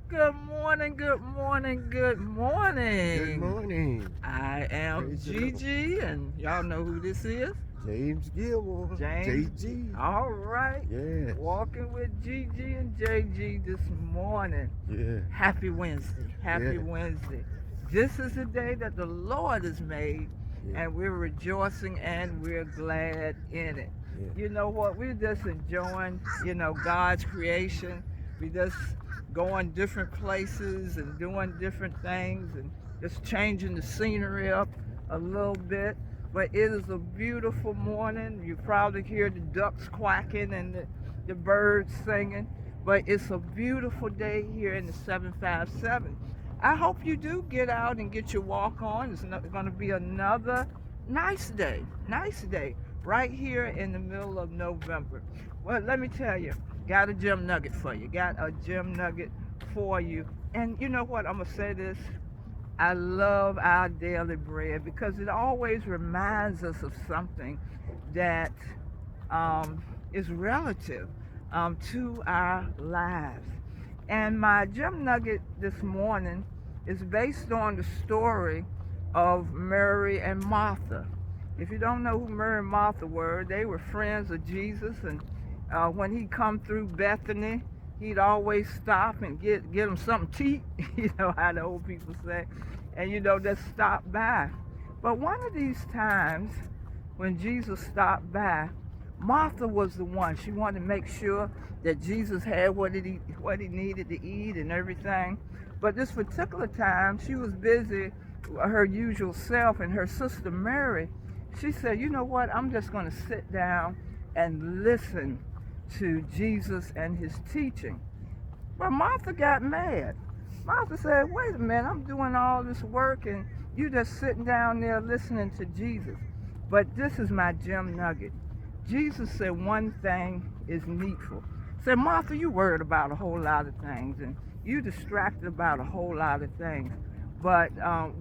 Good morning, good morning, good morning. Good morning. I am Praise the Gigi, and y'all know who this is. James Gilmore. James. JG. All right. Yeah. Walking with Gigi and JG this morning. Yeah. Happy Wednesday. Happy Yeah. Wednesday. This is the day that the Lord has made, Yeah. and we're rejoicing and we're glad in it. Yeah. You know what? We're just enjoying, God's creation. We just going different places and doing different things and just changing the scenery up a little bit. But it is a beautiful morning. You probably hear the ducks quacking and the birds singing. But it's a beautiful day here in the 757. I hope you do get out and get your walk on. It's going to be another nice day right here in the middle of November. Well, let me tell you, got a gem nugget for you. Got a gem nugget for you. And you know what? I'm going to say this. I love our daily bread because it always reminds us of something that is relative to our lives. And my gem nugget this morning is based on the story of Mary and Martha. If you don't know who Mary and Martha were, they were friends of Jesus, and when he come through Bethany, he'd always stop and get him something to eat, you know how the old people say, and just stop by. But one of these times when Jesus stopped by, Martha was the one. She wanted to make sure that Jesus had what he needed to eat and everything. But this particular time, she was busy her usual self, and her sister Mary, she said, you know what, I'm just going to sit down and listen to Jesus and his teaching. But Martha got mad. Martha said, wait a minute, I'm doing all this work and you just sitting down there listening to Jesus. But this is my gem nugget. Jesus said one thing is needful. Said, Martha, you worried about a whole lot of things and you distracted about a whole lot of things. But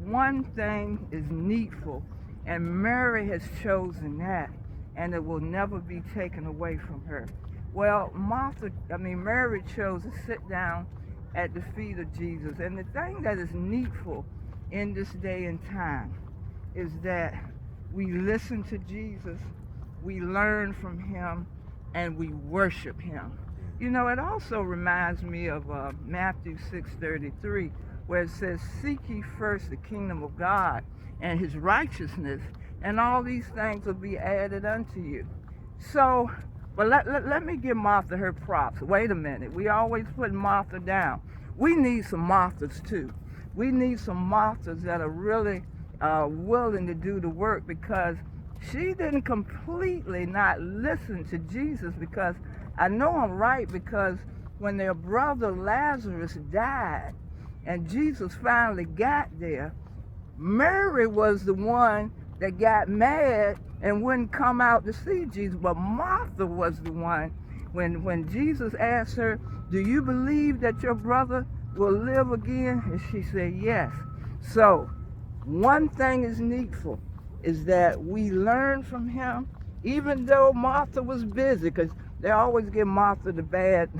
one thing is needful, and Mary has chosen that, and it will never be taken away from her. Well, Mary chose to sit down at the feet of Jesus. And the thing that is needful in this day and time is that we listen to Jesus, we learn from him, and we worship him. You know, it also reminds me of Matthew 6:33, where it says, seek ye first the kingdom of God and his righteousness, and all these things will be added unto you. So, but let me give Martha her props. Wait a minute. We always put Martha down. We need some Marthas too. We need some Marthas that are really willing to do the work, because she didn't completely not listen to Jesus. Because I know I'm right, because when their brother Lazarus died and Jesus finally got there, Mary was the one that got mad and wouldn't come out to see Jesus. But Martha was the one, when Jesus asked her, do you believe that your brother will live again? And she said, yes. So one thing is needful, is that we learn from him, even though Martha was busy, because they always give Martha the bad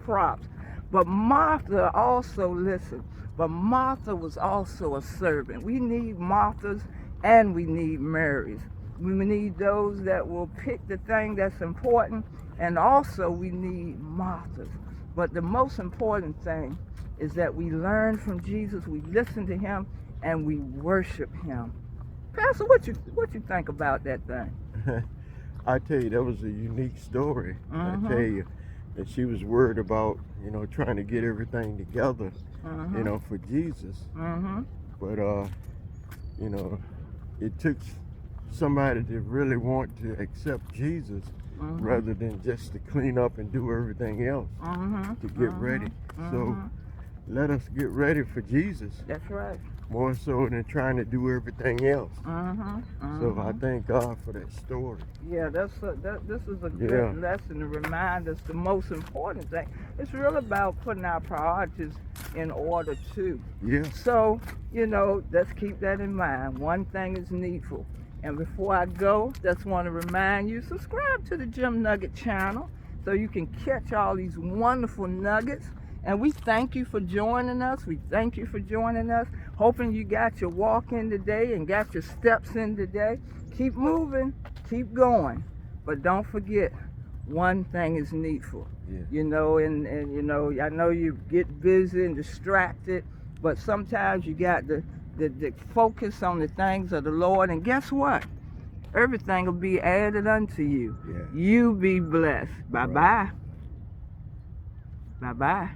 props. But Martha also listened. But Martha was also a servant. We need Marthas and we need Marys. We need those that will pick the thing that's important, and also we need Marthas. But the most important thing is that we learn from Jesus, we listen to him, and we worship him. Pastor, what you think about that thing? I tell you, that was a unique story. I tell you that she was worried about, trying to get everything together, for Jesus. But, it took somebody to really want to accept Jesus rather than just to clean up and do everything else to get ready. So let us get ready for Jesus. That's right. More so than trying to do everything else. So I thank God for that story. Yeah, this is a good lesson to remind us the most important thing. It's really about putting our priorities in order too. Yeah. So, let's keep that in mind. One thing is needful. And before I go, just want to remind you, subscribe to the Gem Nugget channel so you can catch all these wonderful nuggets. And we thank you for joining us. We thank you for joining us. Hoping you got your walk in today and got your steps in today. Keep moving, keep going. But don't forget, one thing is needful. Yeah. You know, and you know, I know you get busy and distracted, but sometimes you got to focus on the things of the Lord. And guess what? Everything will be added unto you. Yeah. You be blessed. Bye-bye. Right. Bye-bye.